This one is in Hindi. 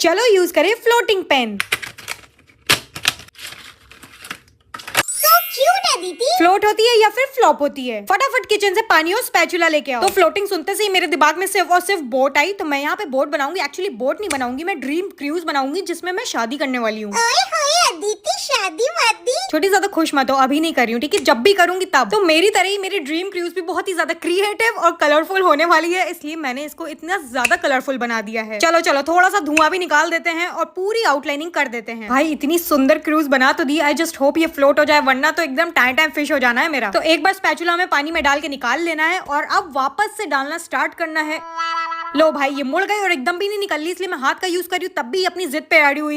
चलो यूज करें फ्लोटिंग पेन। फ्लोट होती है या फिर फ्लॉप होती है। फटाफट किचन से पानी और स्पैचुला लेके आओ। तो फ्लोटिंग सुनते से ही मेरे दिमाग में सिर्फ और सिर्फ बोट आई। तो मैं यहाँ पे बोट बनाऊंगी। एक्चुअली बोट नहीं बनाऊंगी, मैं ड्रीम क्रूज बनाऊंगी जिसमें मैं शादी करने वाली हूँ। अदिति शादी वादी। छोटी ज्यादा खुश मत हो, अभी नहीं कर रही हूँ, ठीक है, जब भी करूंगी तब। तो मेरी तरह ही मेरी ड्रीम क्रूज भी बहुत ही ज्यादा क्रिएटिव और कलरफुल होने वाली है, इसलिए मैंने इसको इतना ज्यादा कलरफुल बना दिया है। चलो चलो थोड़ा सा धुआं भी निकाल देते हैं और पूरी आउटलाइनिंग कर देते हैं। भाई इतनी सुंदर क्रूज बना तो दी। आई जस्ट होप ये फ्लोट हो जाए, वरना तो एकदम टाइम टाइम फिश हो जाना है मेरा। तो एक बार स्पैचुला में पानी में डाल के निकाल लेना है और अब वापस से डालना स्टार्ट करना है। लो भाई ये मुड़ गई और एकदम भी नहीं निकल ली, इसलिए मैं हाथ का यूज कर रही हूँ, तब भी अपनी जिद पे अड़ी हुई